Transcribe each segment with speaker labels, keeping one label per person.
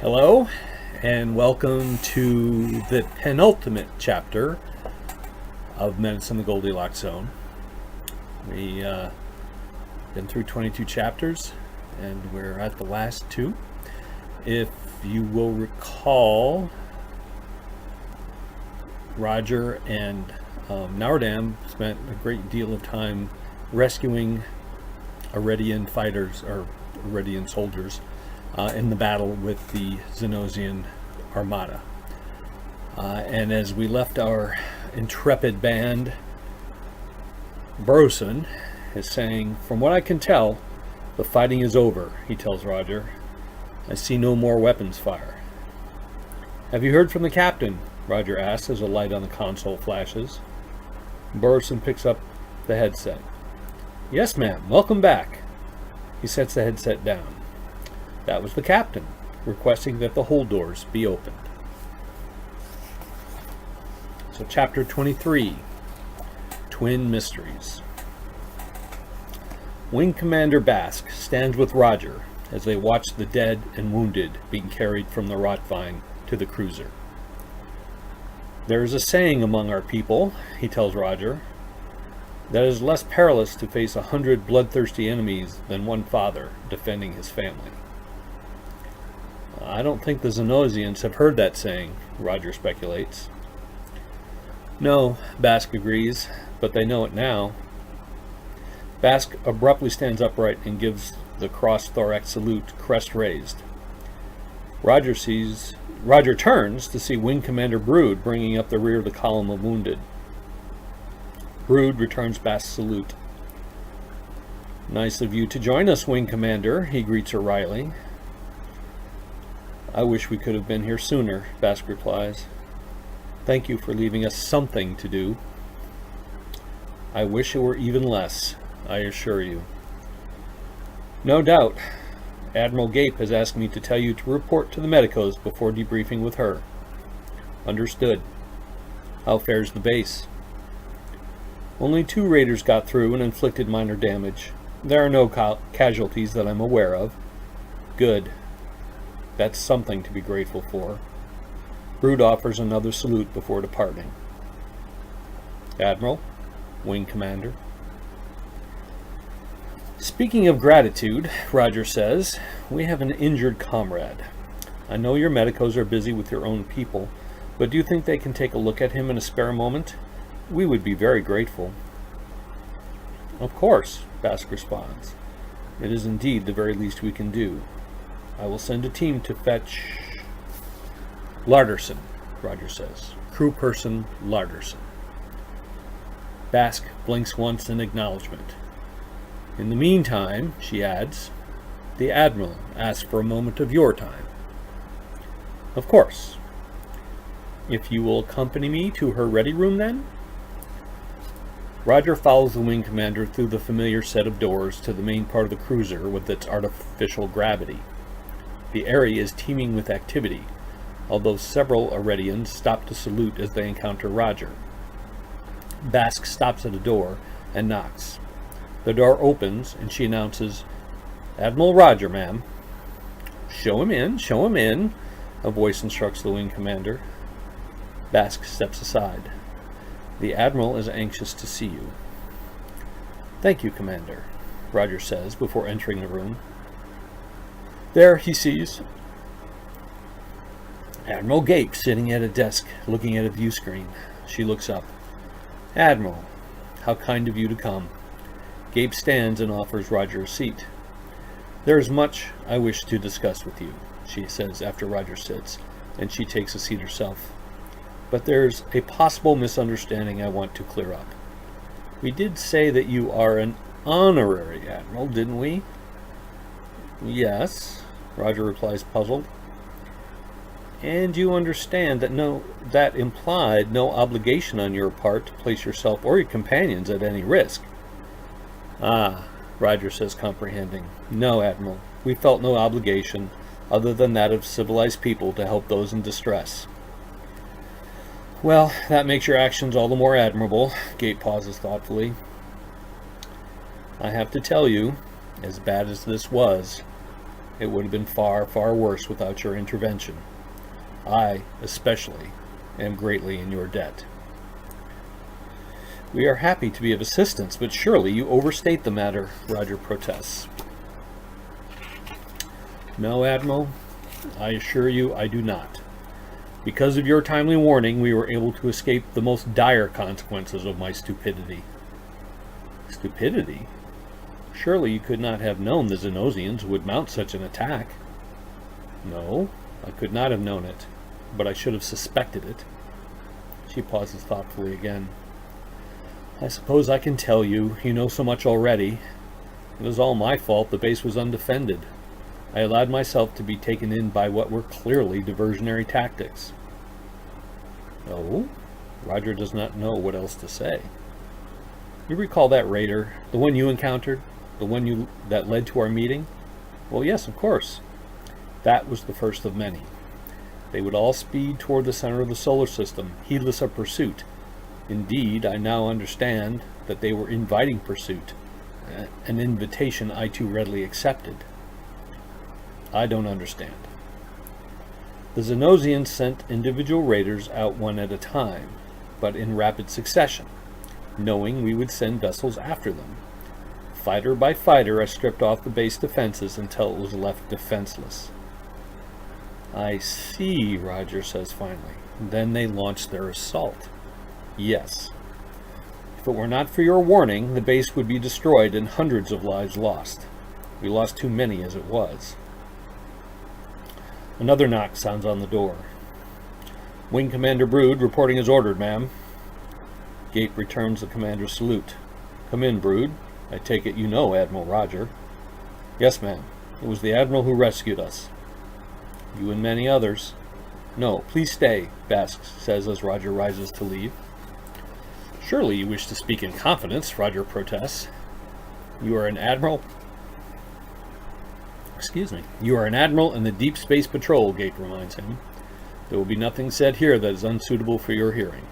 Speaker 1: Hello, and welcome to the penultimate chapter of Menace in the Goldilocks Zone. We been through 22 chapters, and we're at the last two. If you will recall, Roger and Naurdam spent a great deal of time rescuing Aredian fighters, or Aredian soldiers, in the battle with the Xenosian Armada. And as we left our intrepid band, Burson is saying, "From what I can tell, the fighting is over," he tells Roger. "I see no more weapons fire." "Have you heard from the captain?" Roger asks as a light on the console flashes. Burson picks up the headset. "Yes, ma'am. Welcome back." He sets the headset down. That was the captain, requesting that the hold doors be opened. So chapter 23, Twin Mysteries. Wing Commander Basque stands with Roger as they watch the dead and wounded being carried from the Rotvine to the cruiser. "There is a saying among our people," he tells Roger, "that it is less perilous to face 100 bloodthirsty enemies than one father defending his family." "I don't think the Xenosians have heard that saying," Roger speculates. "No," Basque agrees, "but they know it now." Basque abruptly stands upright and gives the cross-thorax salute, crest raised. Roger turns to see Wing Commander Brood bringing up the rear of the column of wounded. Brood returns Basque's salute. "Nice of you to join us, Wing Commander," he greets her wryly. "I wish we could have been here sooner," Basque replies. "Thank you for leaving us something to do." "I wish it were even less, I assure you." "No doubt. Admiral Gape has asked me to tell you to report to the medicos before debriefing with her." "Understood. How fares the base?" "Only 2 raiders got through and inflicted minor damage. There are no casualties that I'm aware of." "Good. That's something to be grateful for." Brood offers another salute before departing. "Admiral, Wing Commander." "Speaking of gratitude," Roger says, "we have an injured comrade. I know your medicos are busy with your own people, but do you think they can take a look at him in a spare moment? We would be very grateful." "Of course," Basque responds. "It is indeed the very least we can do. I will send a team to fetch..." "Larderson," Roger says. "Crew person Larderson." Basque blinks once in acknowledgement. "In the meantime," she adds, "the Admiral asks for a moment of your time." "Of course. If you will accompany me to her ready room, then?" Roger follows the Wing Commander through the familiar set of doors to the main part of the cruiser with its artificial gravity. The area is teeming with activity, although several Aredians stop to salute as they encounter Roger. Basque stops at a door and knocks. The door opens, and she announces, "Admiral Roger, ma'am." Show him in," a voice instructs the Wing Commander. Basque steps aside. "The Admiral is anxious to see you." "Thank you, Commander," Roger says before entering the room. There he sees Admiral Gape sitting at a desk looking at a view screen. She looks up. "Admiral, how kind of you to come." Gape stands and offers Roger a seat. "There is much I wish to discuss with you," she says after Roger sits, and she takes a seat herself. "But there's a possible misunderstanding I want to clear up. We did say that you are an honorary admiral, didn't we?" "Yes," Roger replies, puzzled. "And you understand that implied no obligation on your part to place yourself or your companions at any risk." "Ah," Roger says, comprehending. "No, Admiral. We felt no obligation other than that of civilized people to help those in distress." "Well, that makes your actions all the more admirable." Gape pauses thoughtfully. "I have to tell you, as bad as this was, It would have been far, far worse without your intervention. I, especially, am greatly in your debt. We are happy to be of assistance, but surely you overstate the matter, Roger protests. No, Admiral, I assure you I do not. Because of your timely warning, we were able to escape the most dire consequences of my stupidity. Stupidity? Surely you could not have known the Xenosians would mount such an attack. No, I could not have known it, but I should have suspected it. She pauses thoughtfully again. I suppose I can tell you, you know so much already. It was all my fault the base was undefended. I allowed myself to be taken in by what were clearly diversionary tactics. Oh? Roger does not know what else to say. You recall that raider, the one you encountered, the one that led to our meeting? Well, yes, of course. That was the first of many. They would all speed toward the center of the solar system, heedless of pursuit. Indeed, I now understand that they were inviting pursuit, an invitation I too readily accepted. I don't understand. The Xenosians sent individual raiders out one at a time, but in rapid succession, knowing we would send vessels after them. Fighter by fighter, I stripped off the base defenses until it was left defenseless. I see, Roger says finally. Then they launched their assault. Yes. If it were not for your warning, the base would be destroyed and hundreds of lives lost. We lost too many as it was. Another knock sounds on the door. Wing Commander Brood reporting as ordered, ma'am. Gape returns the commander's salute. Come in, Brood. I take it you know Admiral Roger. Yes, ma'am. It was the Admiral who rescued us. You and many others. No, please stay, Basque says as Roger rises to leave. Surely you wish to speak in confidence, Roger protests. You are an Admiral? You are an Admiral in the Deep Space Patrol, Gape reminds him. There will be nothing said here that is unsuitable for your hearing.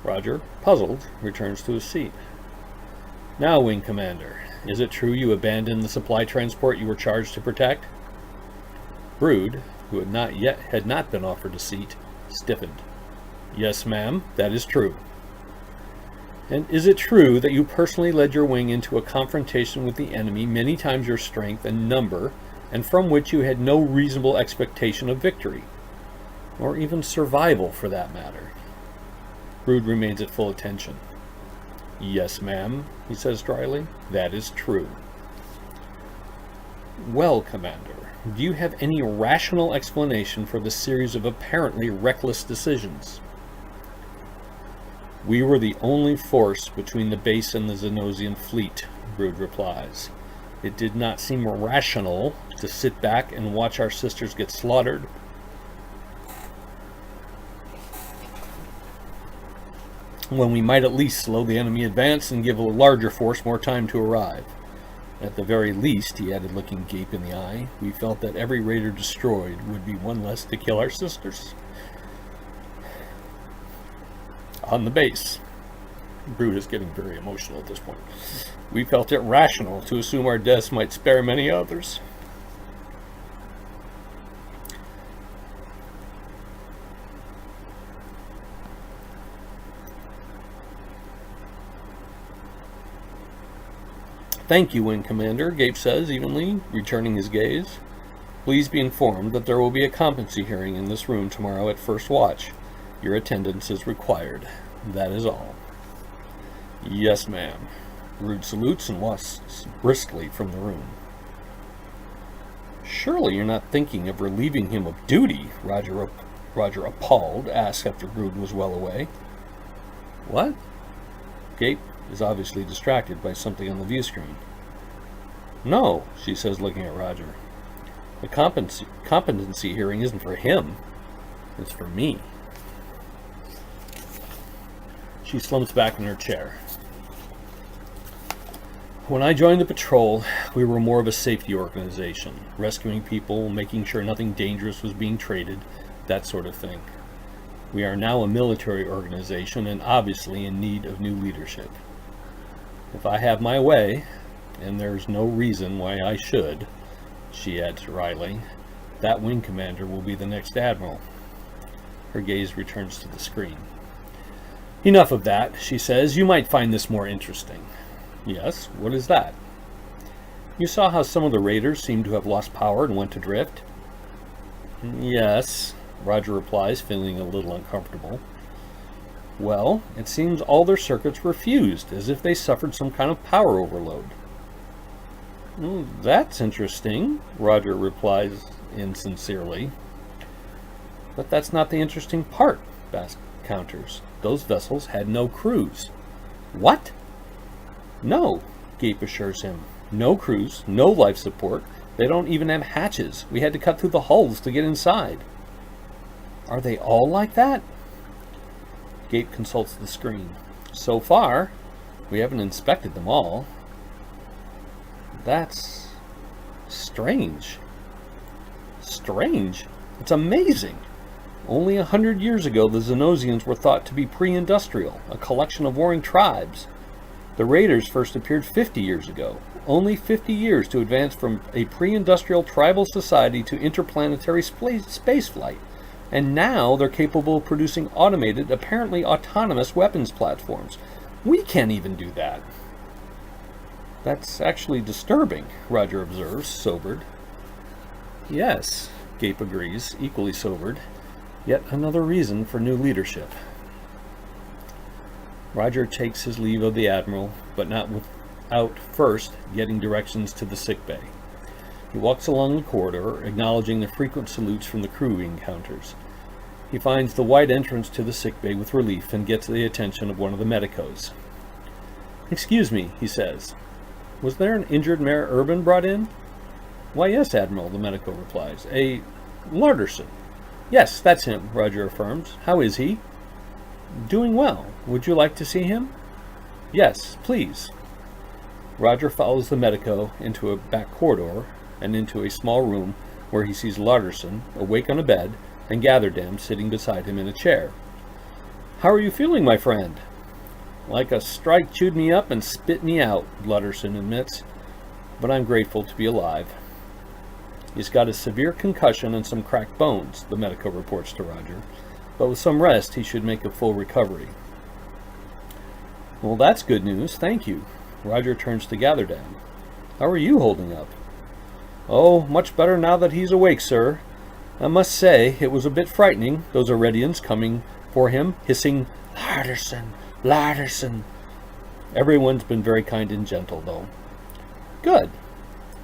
Speaker 1: Roger, puzzled, returns to his seat. Now, Wing Commander, is it true you abandoned the supply transport you were charged to protect? Brood, who had not been offered a seat, stiffened. Yes, ma'am, that is true. And is it true that you personally led your wing into a confrontation with the enemy many times your strength and number, and from which you had no reasonable expectation of victory? Or even survival, for that matter? Brood remains at full attention. Yes, ma'am, he says dryly. That is true. Well, Commander, do you have any rational explanation for the series of apparently reckless decisions? We were the only force between the base and the Xenosian fleet, Brood replies. It did not seem rational to sit back and watch our sisters get slaughtered. When we might at least slow the enemy advance and give a larger force more time to arrive. At the very least, he added, looking Gape in the eye, we felt that every raider destroyed would be one less to kill our sisters. On the base. Brood is getting very emotional at this point. We felt it rational to assume our deaths might spare many others. Thank you, Wing Commander, Gape says evenly, returning his gaze. Please be informed that there will be a competency hearing in this room tomorrow at first watch. Your attendance is required. That is all. Yes, ma'am. Brood salutes and walks briskly from the room. Surely you're not thinking of relieving him of duty, Roger appalled, asked after Brood was well away. What? Gape is obviously distracted by something on the view screen. No, she says, looking at Roger. The competency hearing isn't for him. It's for me. She slumps back in her chair. When I joined the patrol, we were more of a safety organization, rescuing people, making sure nothing dangerous was being traded, that sort of thing. We are now a military organization and obviously in need of new leadership. If I have my way, and there's no reason why I should, she adds wryly. That wing commander will be the next admiral. Her gaze returns to the screen. Enough of that, she says. You might find this more interesting. Yes, what is that? You saw how some of the raiders seemed to have lost power and went adrift? Yes, Roger replies, feeling a little uncomfortable. Well, it seems all their circuits were fused, as if they suffered some kind of power overload. That's interesting, Roger replies insincerely. But that's not the interesting part, Bast counters. Those vessels had no crews. What? No, Gape assures him. No crews, no life support. They don't even have hatches. We had to cut through the hulls to get inside. Are they all like that? Gape consults the screen. So far, we haven't inspected them all. That's strange. Strange? It's amazing. Only 100 years ago, the Xenosians were thought to be pre-industrial, a collection of warring tribes. The Raiders first appeared 50 years ago. Only 50 years to advance from a pre-industrial tribal society to interplanetary spaceflight. And now they're capable of producing automated, apparently autonomous weapons platforms. We can't even do that. That's actually disturbing, Roger observes, sobered. Yes, Gape agrees, equally sobered. Yet another reason for new leadership. Roger takes his leave of the Admiral, but not without first getting directions to the sickbay. He walks along the corridor, acknowledging the frequent salutes from the crew he encounters. He finds the wide entrance to the sickbay with relief and gets the attention of one of the medicos. Excuse me, he says. Was there an injured Mayor Urban brought in? Why, yes, Admiral, the medico replies. A Larderson. Yes, that's him, Roger affirms. How is he? Doing well. Would you like to see him? Yes, please. Roger follows the medico into a back corridor and into a small room where he sees Larderson, awake on a bed, and Gatherdam sitting beside him in a chair. How are you feeling, my friend? Like a strike chewed me up and spit me out, Larderson admits, but I'm grateful to be alive. He's got a severe concussion and some cracked bones, the medico reports to Roger, but with some rest he should make a full recovery. Well, that's good news, thank you. Roger turns to Gatherdam. How are you holding up? Oh, much better now that he's awake, sir. I must say, it was a bit frightening, those Aredians coming for him, hissing, Larderson, Larderson. Everyone's been very kind and gentle, though. Good.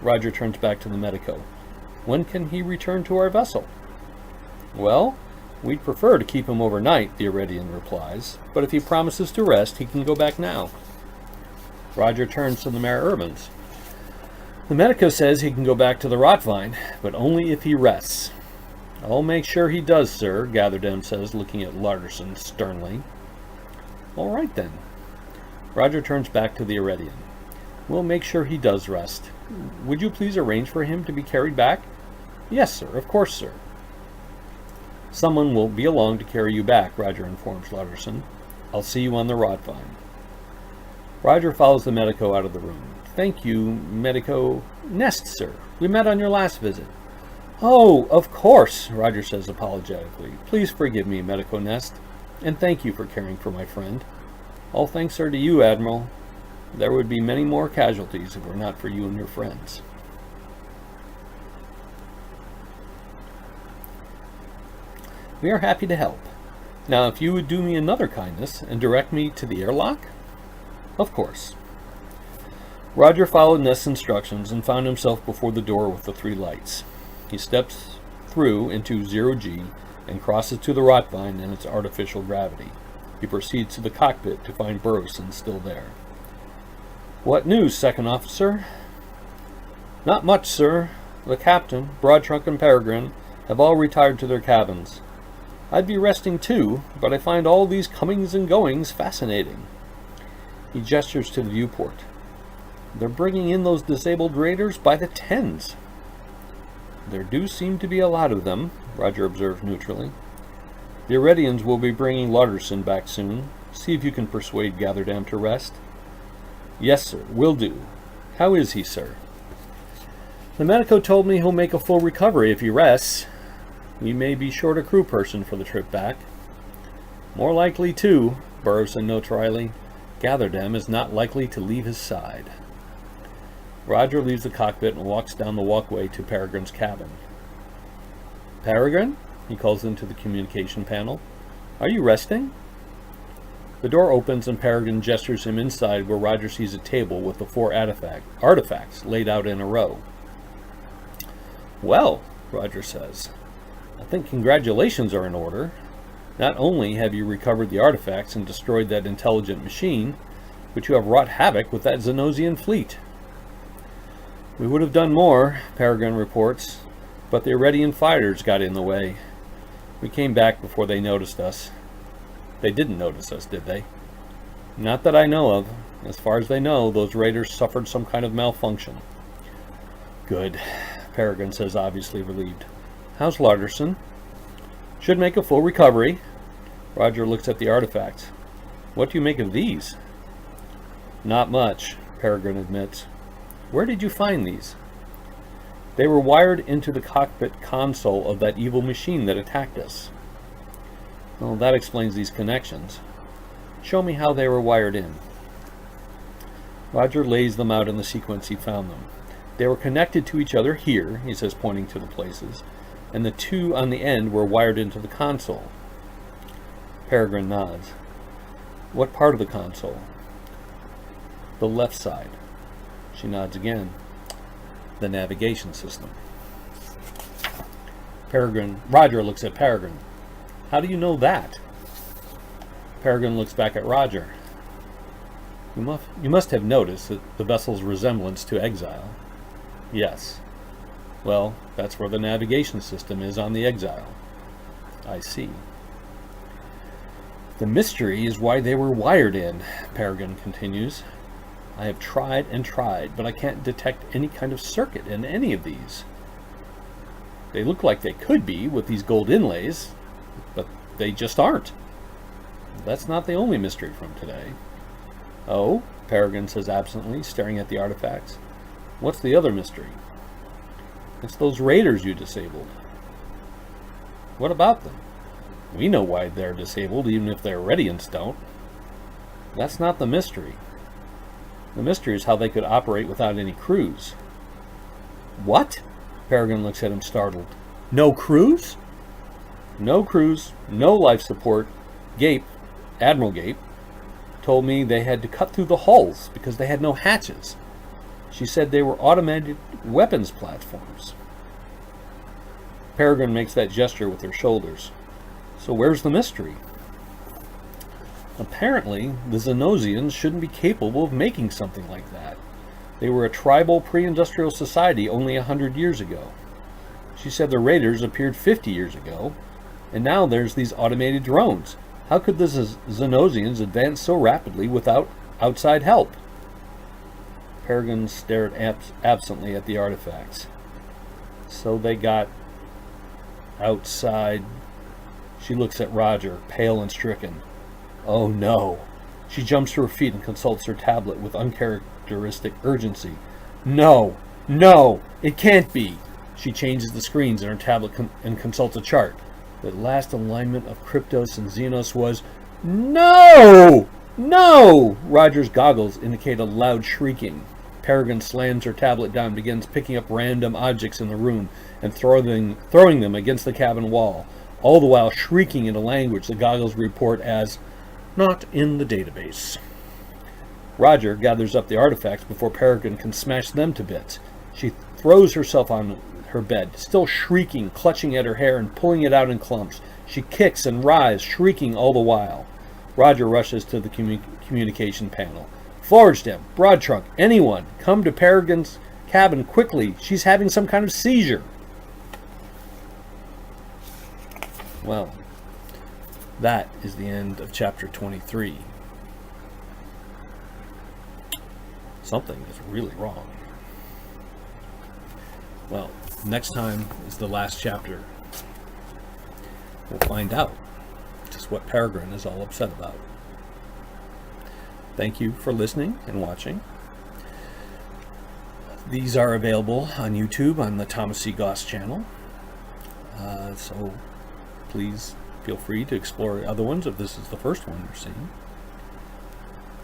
Speaker 1: Roger turns back to the medico. When can he return to our vessel? Well, we'd prefer to keep him overnight, the Aredian replies, but if he promises to rest, he can go back now. Roger turns to the Mayor Urbans. The medico says he can go back to the Rotvine, but only if he rests. I'll make sure he does, sir, Gatherdam says, looking at Larderson sternly. All right, then. Roger turns back to the Aredian. We'll make sure he does rest. Would you please arrange for him to be carried back? Yes, sir, of course, sir. Someone will be along to carry you back, Roger informs Larderson. I'll see you on the Rotvine. Roger follows the medico out of the room. Thank you, medico. Nest, sir. We met on your last visit. Oh, of course, Roger says apologetically. Please forgive me, medico Nest, and thank you for caring for my friend. All thanks are to you, Admiral. There would be many more casualties if it were not for you and your friends. We are happy to help. Now, if you would do me another kindness and direct me to the airlock? Of course. Roger followed Nest's instructions and found himself before the door with the 3 lights. He steps through into 0G and crosses to the Rotvine and its artificial gravity. He proceeds to the cockpit to find Burleson still there. What news, Second Officer? Not much, sir. The captain, Broadtrunk, and Peregrine have all retired to their cabins. I'd be resting too, but I find all these comings and goings fascinating. He gestures to the viewport. They're bringing in those disabled raiders by the tens. There do seem to be a lot of them, Roger observed neutrally. The Aredians will be bringing Larderson back soon. See if you can persuade Gatherdam to rest. Yes, sir, will do. How is he, sir? The medico told me he'll make a full recovery if he rests. We may be short a crew person for the trip back. More likely, too, Burrowson notes wryly. Gatherdam is not likely to leave his side. Roger leaves the cockpit and walks down the walkway to Peregrine's cabin. Peregrine? He calls into the communication panel. Are you resting? The door opens and Peregrine gestures him inside, where Roger sees a table with the 4 artifacts laid out in a row. Well, Roger says, I think congratulations are in order. Not only have you recovered the artifacts and destroyed that intelligent machine, but you have wrought havoc with that Xenosian fleet. We would have done more, Peregrine reports, but the Iredian fighters got in the way. We came back before they noticed us. They didn't notice us, did they? Not that I know of. As far as they know, those raiders suffered some kind of malfunction. Good, Peregrine says, obviously relieved. How's Larderson? Should make a full recovery. Roger looks at the artifacts. What do you make of these? Not much, Peregrine admits. Where did you find these? They were wired into the cockpit console of that evil machine that attacked us. Well, that explains these connections. Show me how they were wired in. Roger lays them out in the sequence he found them. They were connected to each other here, he says, pointing to the places, and the 2 on the end were wired into the console. Peregrine nods. What part of the console? The left side. She nods again. The navigation system. Roger looks at Peregrine. How do you know that? Peregrine looks back at Roger. You must have noticed the vessel's resemblance to Exile. Yes. Well, that's where the navigation system is on the Exile. I see. The mystery is why they were wired in, Peregrine continues. I have tried and tried, but I can't detect any kind of circuit in any of these. They look like they could be with these gold inlays, but they just aren't. That's not the only mystery from today. Oh, Peregrine says absently, staring at the artifacts. What's the other mystery? It's those raiders you disabled. What about them? We know why they're disabled, even if their Redians don't. That's not the mystery. The mystery is how they could operate without any crews. What? Peregrine looks at him startled. No crews? No crews, no life support. Gape, Admiral Gape, told me they had to cut through the hulls because they had no hatches. She said they were automated weapons platforms. Peregrine makes that gesture with her shoulders. So where's the mystery? Apparently, the Xenosians shouldn't be capable of making something like that. They were a tribal pre-industrial society only 100 years ago. She said the raiders appeared 50 years ago, and now there's these automated drones. How could the Xenosians advance so rapidly without outside help? Peregrine stared absently at the artifacts. So they got outside. She looks at Roger, pale and stricken. Oh no. She jumps to her feet and consults her tablet with uncharacteristic urgency. No, it can't be. She changes the screens in her tablet and consults a chart. The last alignment of Kryptos and Xenos was... No! Roger's goggles indicate a loud shrieking. Peregrine slams her tablet down and begins picking up random objects in the room and throwing them against the cabin wall, all the while shrieking in a language the goggles report as not in the database. Roger gathers up the artifacts before Peregrine can smash them to bits. She throws herself on her bed, still shrieking, clutching at her hair and pulling it out in clumps. She kicks and writhes, shrieking all the while. Roger rushes to the communication panel. Forged him, Broad Trunk, anyone, come to Peregrine's cabin quickly. She's having some kind of seizure. Well, that is the end of chapter 23. Something is really wrong. Well, next time is the last chapter. We'll find out just what Peregrine is all upset about. Thank you for listening and watching. These are available on YouTube on the Thomas C. Goss channel. So please feel free to explore other ones if this is the first one you're seeing.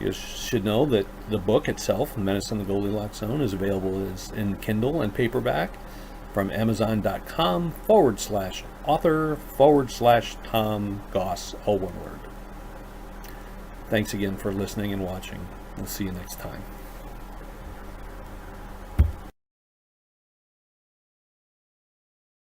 Speaker 1: You should know that the book itself, Menace in the Goldilocks Zone, is available in Kindle and paperback from Amazon.com/author/Tom Goss, all one word. Thanks again for listening and watching. We'll see you next time.